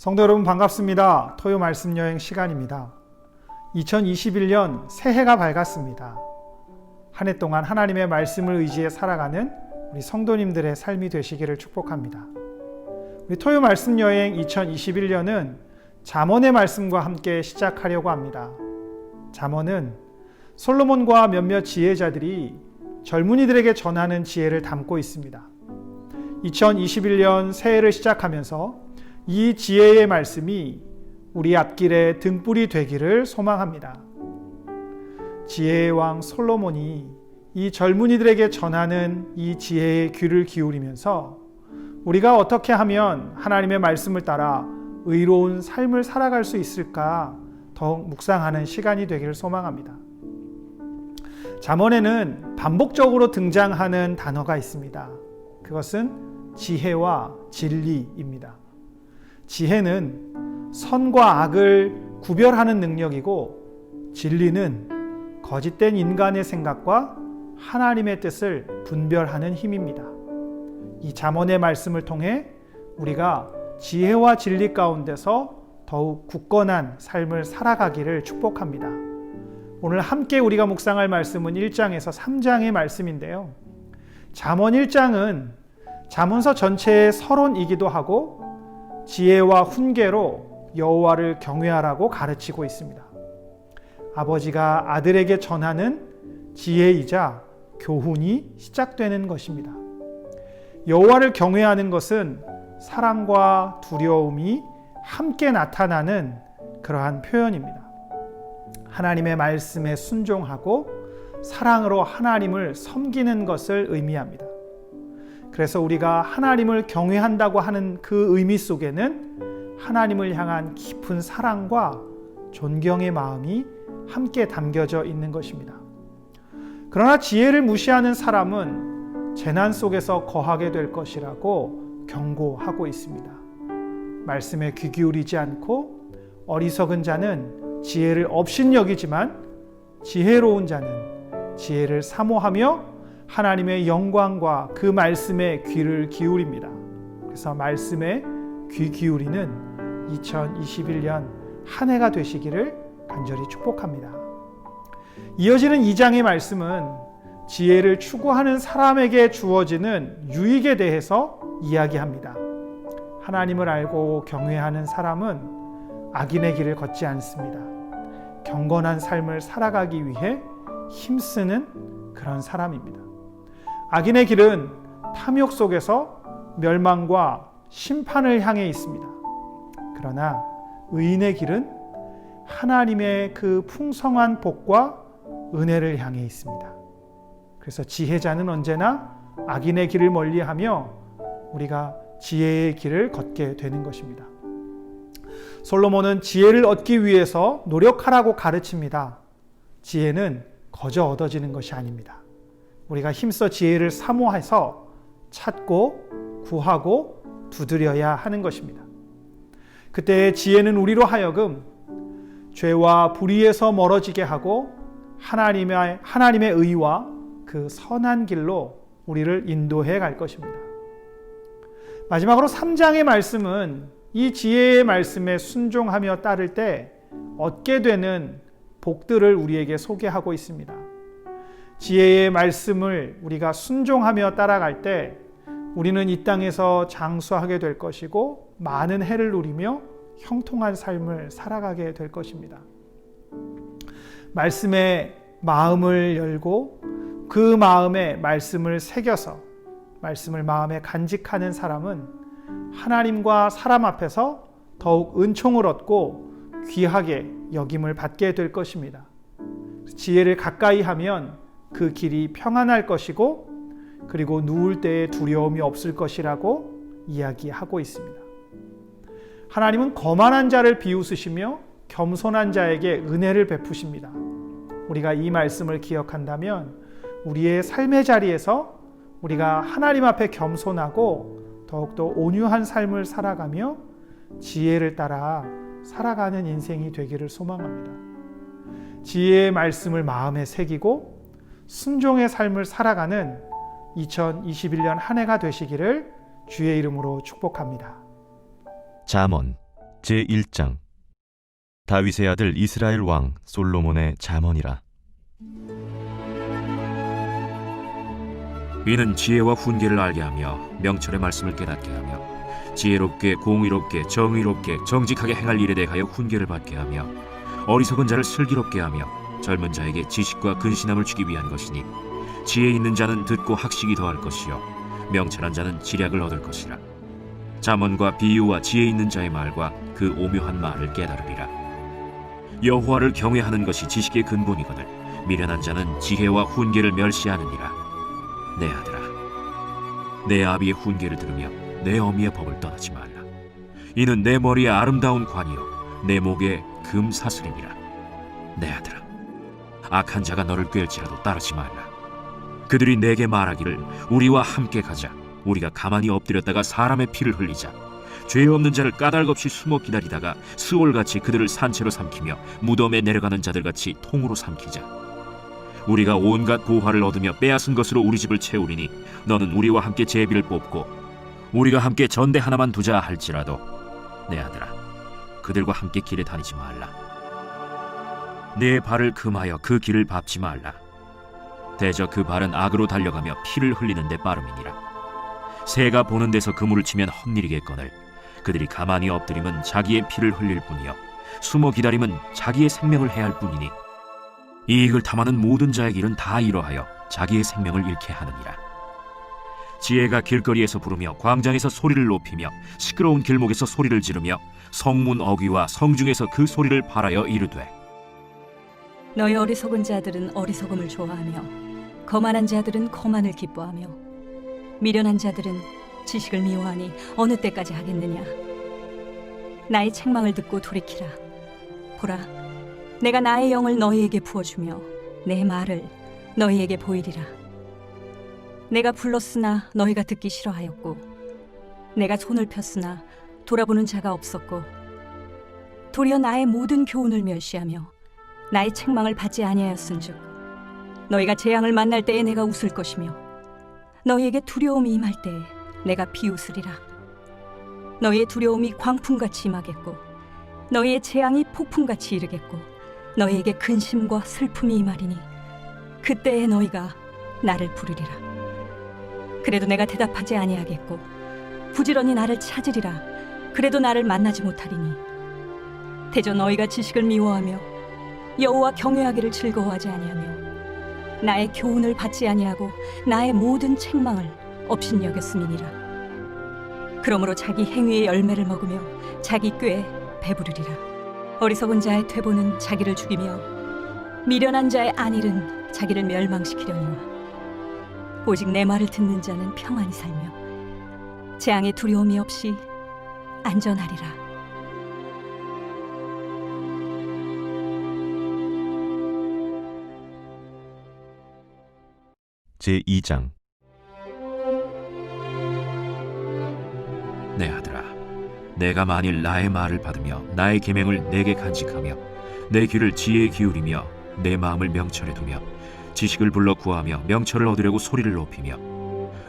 성도 여러분 반갑습니다. 토요 말씀 여행 시간입니다. 2021년 새해가 밝았습니다. 한 해 동안 하나님의 말씀을 의지해 살아가는 우리 성도님들의 삶이 되시기를 축복합니다. 우리 토요 말씀 여행 2021년은 잠언의 말씀과 함께 시작하려고 합니다. 잠언은 솔로몬과 몇몇 지혜자들이 젊은이들에게 전하는 지혜를 담고 있습니다. 2021년 새해를 시작하면서 이 지혜의 말씀이 우리 앞길의 등불이 되기를 소망합니다. 지혜의 왕 솔로몬이 이 젊은이들에게 전하는 이 지혜의 귀를 기울이면서 우리가 어떻게 하면 하나님의 말씀을 따라 의로운 삶을 살아갈 수 있을까 더욱 묵상하는 시간이 되기를 소망합니다. 잠언에는 반복적으로 등장하는 단어가 있습니다. 그것은 지혜와 진리입니다. 지혜는 선과 악을 구별하는 능력이고 진리는 거짓된 인간의 생각과 하나님의 뜻을 분별하는 힘입니다. 이 잠언의 말씀을 통해 우리가 지혜와 진리 가운데서 더욱 굳건한 삶을 살아가기를 축복합니다. 오늘 함께 우리가 묵상할 말씀은 1장에서 3장의 말씀인데요. 잠언 1장은 잠언서 전체의 서론이기도 하고 지혜와 훈계로 여호와를 경외하라고 가르치고 있습니다. 아버지가 아들에게 전하는 지혜이자 교훈이 시작되는 것입니다. 여호와를 경외하는 것은 사랑과 두려움이 함께 나타나는 그러한 표현입니다. 하나님의 말씀에 순종하고 사랑으로 하나님을 섬기는 것을 의미합니다. 그래서 우리가 하나님을 경외한다고 하는 그 의미 속에는 하나님을 향한 깊은 사랑과 존경의 마음이 함께 담겨져 있는 것입니다. 그러나 지혜를 무시하는 사람은 재난 속에서 거하게 될 것이라고 경고하고 있습니다. 말씀에 귀 기울이지 않고 어리석은 자는 지혜를 업신여기지만 지혜로운 자는 지혜를 사모하며 하나님의 영광과 그 말씀에 귀를 기울입니다. 그래서 말씀에 귀 기울이는 2021년 한 해가 되시기를 간절히 축복합니다. 이어지는 2장의 말씀은 지혜를 추구하는 사람에게 주어지는 유익에 대해서 이야기합니다. 하나님을 알고 경외하는 사람은 악인의 길을 걷지 않습니다. 경건한 삶을 살아가기 위해 힘쓰는 그런 사람입니다. 악인의 길은 탐욕 속에서 멸망과 심판을 향해 있습니다. 그러나 의인의 길은 하나님의 그 풍성한 복과 은혜를 향해 있습니다. 그래서 지혜자는 언제나 악인의 길을 멀리하며 우리가 지혜의 길을 걷게 되는 것입니다. 솔로몬은 지혜를 얻기 위해서 노력하라고 가르칩니다. 지혜는 거저 얻어지는 것이 아닙니다. 우리가 힘써 지혜를 사모해서 찾고 구하고 두드려야 하는 것입니다. 그때 지혜는 우리로 하여금 죄와 불의에서 멀어지게 하고 하나님의 의와 그 선한 길로 우리를 인도해 갈 것입니다. 마지막으로 3장의 말씀은 이 지혜의 말씀에 순종하며 따를 때 얻게 되는 복들을 우리에게 소개하고 있습니다. 지혜의 말씀을 우리가 순종하며 따라갈 때 우리는 이 땅에서 장수하게 될 것이고 많은 해를 누리며 형통한 삶을 살아가게 될 것입니다. 말씀에 마음을 열고 그 마음에 말씀을 새겨서 말씀을 마음에 간직하는 사람은 하나님과 사람 앞에서 더욱 은총을 얻고 귀하게 여김을 받게 될 것입니다. 지혜를 가까이 하면 그 길이 평안할 것이고 그리고 누울 때에 두려움이 없을 것이라고 이야기하고 있습니다. 하나님은 거만한 자를 비웃으시며 겸손한 자에게 은혜를 베푸십니다. 우리가 이 말씀을 기억한다면 우리의 삶의 자리에서 우리가 하나님 앞에 겸손하고 더욱더 온유한 삶을 살아가며 지혜를 따라 살아가는 인생이 되기를 소망합니다. 지혜의 말씀을 마음에 새기고 순종의 삶을 살아가는 2021년 한 해가 되시기를 주의 이름으로 축복합니다. 잠언 제1장. 다윗의 아들 이스라엘 왕 솔로몬의 잠언이라. 이는 지혜와 훈계를 알게 하며 명철의 말씀을 깨닫게 하며 지혜롭게 공의롭게 정의롭게 정직하게 행할 일에 대하여 훈계를 받게 하며 어리석은 자를 슬기롭게 하며 젊은 자에게 지식과 근신함을 주기 위한 것이니 지혜 있는 자는 듣고 학식이 더할 것이요 명철한 자는 지략을 얻을 것이라. 잠언과 비유와 지혜 있는 자의 말과 그 오묘한 말을 깨달으리라. 여호와를 경외하는 것이 지식의 근본이거늘 미련한 자는 지혜와 훈계를 멸시하느니라. 내 아들아, 내 아비의 훈계를 들으며 내 어미의 법을 떠나지 말라. 이는 내 머리에 아름다운 관이요 내 목에 금사슬이니라. 내 아들아, 악한 자가 너를 꾀일지라도 따르지 말라. 그들이 내게 말하기를 우리와 함께 가자. 우리가 가만히 엎드렸다가 사람의 피를 흘리자. 죄 없는 자를 까닭없이 숨어 기다리다가 스올같이 그들을 산채로 삼키며 무덤에 내려가는 자들같이 통으로 삼키자. 우리가 온갖 보화를 얻으며 빼앗은 것으로 우리 집을 채우리니 너는 우리와 함께 제비를 뽑고 우리가 함께 전대 하나만 두자 할지라도 내 아들아, 그들과 함께 길에 다니지 말라. 내 발을 금하여 그 길을 밟지 말라. 대저 그 발은 악으로 달려가며 피를 흘리는 데 빠름이니라. 새가 보는 데서 그물을 치면 헛일이겠거늘 그들이 가만히 엎드리면 자기의 피를 흘릴 뿐이요 숨어 기다리면 자기의 생명을 해할 뿐이니 이익을 탐하는 모든 자의 길은 다 이러하여 자기의 생명을 잃게 하느니라. 지혜가 길거리에서 부르며 광장에서 소리를 높이며 시끄러운 길목에서 소리를 지르며 성문 어귀와 성중에서 그 소리를 발하여 이르되 너희 어리석은 자들은 어리석음을 좋아하며 거만한 자들은 거만을 기뻐하며 미련한 자들은 지식을 미워하니 어느 때까지 하겠느냐. 나의 책망을 듣고 돌이키라. 보라, 내가 나의 영을 너희에게 부어주며 내 말을 너희에게 보이리라. 내가 불렀으나 너희가 듣기 싫어하였고 내가 손을 폈으나 돌아보는 자가 없었고 도리어 나의 모든 교훈을 멸시하며 나의 책망을 받지 아니하였은즉 너희가 재앙을 만날 때에 내가 웃을 것이며 너희에게 두려움이 임할 때에 내가 비웃으리라. 너희의 두려움이 광풍같이 임하겠고 너희의 재앙이 폭풍같이 이르겠고 너희에게 근심과 슬픔이 임하리니 그때에 너희가 나를 부르리라. 그래도 내가 대답하지 아니하겠고 부지런히 나를 찾으리라. 그래도 나를 만나지 못하리니 대저 너희가 지식을 미워하며 여호와 경외하기를 즐거워하지 아니하며 나의 교훈을 받지 아니하고 나의 모든 책망을 업신여겼음이니라. 그러므로 자기 행위의 열매를 먹으며 자기 꾀에 배부르리라. 어리석은 자의 퇴보는 자기를 죽이며 미련한 자의 안일은 자기를 멸망시키려니와 오직 내 말을 듣는 자는 평안히 살며 재앙의 두려움이 없이 안전하리라. 제2장. 내 아들아, 내가 만일 나의 말을 받으며 나의 계명을 내게 간직하며 내 귀를 지혜에 기울이며 내 마음을 명철에 두며 지식을 불러 구하며 명철을 얻으려고 소리를 높이며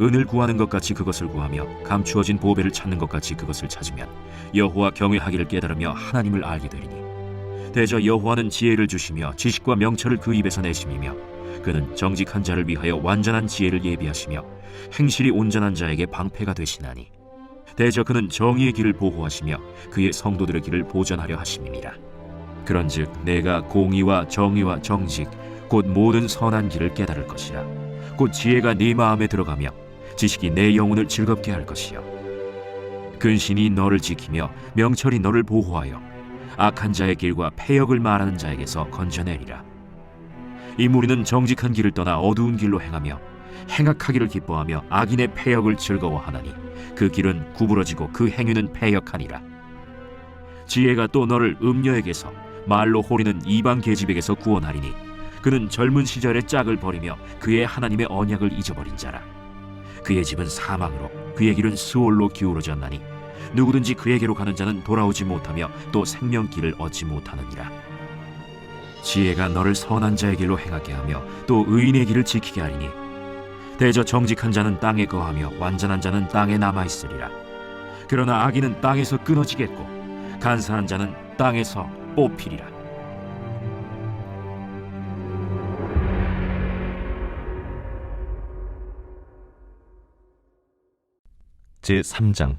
은을 구하는 것 같이 그것을 구하며 감추어진 보배를 찾는 것 같이 그것을 찾으면 여호와 경외하기를 깨달으며 하나님을 알게 되리니 대저 여호와는 지혜를 주시며 지식과 명철을 그 입에서 내심이며 그는 정직한 자를 위하여 완전한 지혜를 예비하시며 행실이 온전한 자에게 방패가 되시나니 대저 그는 정의의 길을 보호하시며 그의 성도들의 길을 보전하려 하심이니라. 그런즉 내가 공의와 정의와 정직 곧 모든 선한 길을 깨달을 것이라. 곧 지혜가 네 마음에 들어가며 지식이 내 영혼을 즐겁게 할 것이요 근신이 너를 지키며 명철이 너를 보호하여 악한 자의 길과 패역을 말하는 자에게서 건져내리라. 이 무리는 정직한 길을 떠나 어두운 길로 행하며 행악하기를 기뻐하며 악인의 패역을 즐거워하나니 그 길은 구부러지고 그 행위는 패역하니라. 지혜가 또 너를 음녀에게서 말로 호리는 이방 계집에게서 구원하리니 그는 젊은 시절의 짝을 버리며 그의 하나님의 언약을 잊어버린 자라. 그의 집은 사망으로 그의 길은 스올로 기울어졌나니 누구든지 그에게로 가는 자는 돌아오지 못하며 또 생명길을 얻지 못하느니라. 지혜가 너를 선한 자의 길로 행하게 하며 또 의인의 길을 지키게 하리니 대저 정직한 자는 땅에 거하며 완전한 자는 땅에 남아있으리라. 그러나 악인은 땅에서 끊어지겠고 간사한 자는 땅에서 뽑히리라. 제 3장.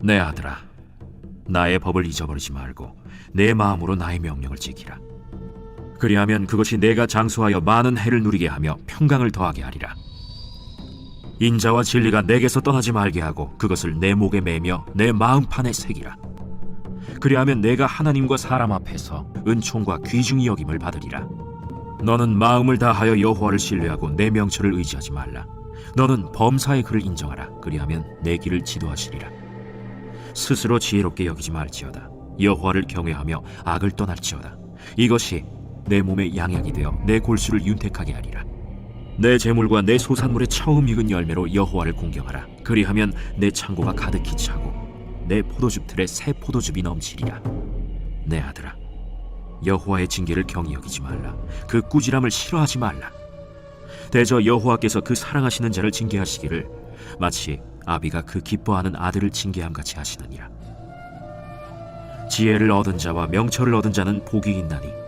내 아들아, 나의 법을 잊어버리지 말고 내 마음으로 나의 명령을 지키라. 그리하면 그것이 내가 장수하여 많은 해를 누리게 하며 평강을 더하게 하리라. 인자와 진리가 내게서 떠나지 말게 하고 그것을 내 목에 매며 내 마음판에 새기라. 그리하면 내가 하나님과 사람 앞에서 은총과 귀중히 여김을 받으리라. 너는 마음을 다하여 여호와를 신뢰하고 내 명철을 의지하지 말라. 너는 범사의 그를 인정하라. 그리하면 내 길을 지도하시리라. 스스로 지혜롭게 여기지 말지어다. 여호와를 경외하며 악을 떠날지어다. 이것이 내 몸의 양약이 되어 내 골수를 윤택하게 하리라. 내 재물과 내 소산물의 처음 익은 열매로 여호와를 공경하라. 그리하면 내 창고가 가득히 차고 내 포도즙 틀에 새 포도즙이 넘치리라. 내 아들아, 여호와의 징계를 경히 여기지 말라. 그 꾸지람을 싫어하지 말라. 대저 여호와께서 그 사랑하시는 자를 징계하시기를 마치 아비가 그 기뻐하는 아들을 징계함 같이 하시느니라. 지혜를 얻은 자와 명철을 얻은 자는 복이 있나니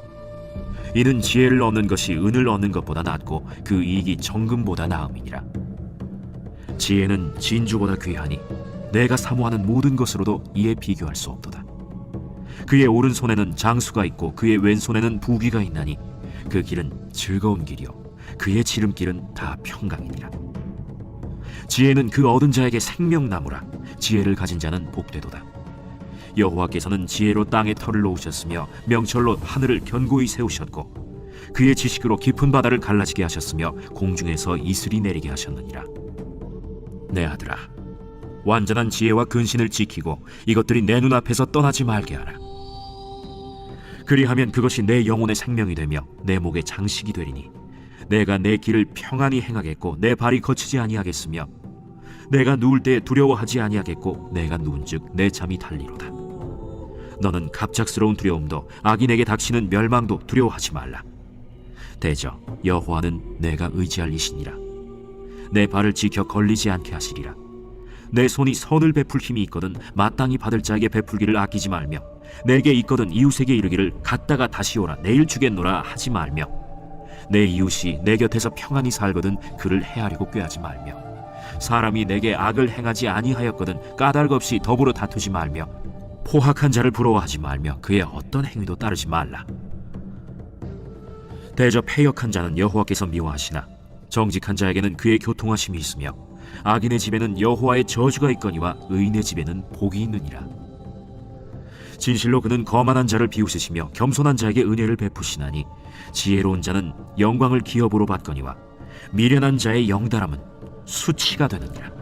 이는 지혜를 얻는 것이 은을 얻는 것보다 낫고 그 이익이 정금보다 나음이니라. 지혜는 진주보다 귀하니 내가 사모하는 모든 것으로도 이에 비교할 수 없도다. 그의 오른손에는 장수가 있고 그의 왼손에는 부귀가 있나니 그 길은 즐거운 길이요 그의 지름길은 다 평강이니라. 지혜는 그 얻은 자에게 생명나무라. 지혜를 가진 자는 복되도다. 여호와께서는 지혜로 땅에 털을 놓으셨으며 명철로 하늘을 견고히 세우셨고 그의 지식으로 깊은 바다를 갈라지게 하셨으며 공중에서 이슬이 내리게 하셨느니라. 내 아들아, 완전한 지혜와 근신을 지키고 이것들이 내 눈앞에서 떠나지 말게 하라. 그리하면 그것이 내 영혼의 생명이 되며 내 목의 장식이 되리니 내가 내 길을 평안히 행하겠고 내 발이 거치지 아니하겠으며 내가 누울 때 두려워하지 아니하겠고 내가 누운즉 내 잠이 달리로다. 너는 갑작스러운 두려움도 악인에게 닥치는 멸망도 두려워하지 말라. 대저 여호와는 내가 의지할 이시니라. 내 발을 지켜 걸리지 않게 하시리라. 내 손이 선을 베풀 힘이 있거든 마땅히 받을 자에게 베풀기를 아끼지 말며 내게 있거든 이웃에게 이르기를 갔다가 다시 오라 내일 주겠노라 하지 말며 내 이웃이 내 곁에서 평안히 살거든 그를 해하려고 꾀하지 말며 사람이 내게 악을 행하지 아니하였거든 까닭 없이 더불어 다투지 말며 포학한 자를 부러워하지 말며 그의 어떤 행위도 따르지 말라. 대저 패역한 자는 여호와께서 미워하시나 정직한 자에게는 그의 교통하심이 있으며 악인의 집에는 여호와의 저주가 있거니와 의인의 집에는 복이 있느니라. 진실로 그는 거만한 자를 비웃으시며 겸손한 자에게 은혜를 베푸시나니 지혜로운 자는 영광을 기업으로 받거니와 미련한 자의 영달함은 수치가 되느니라.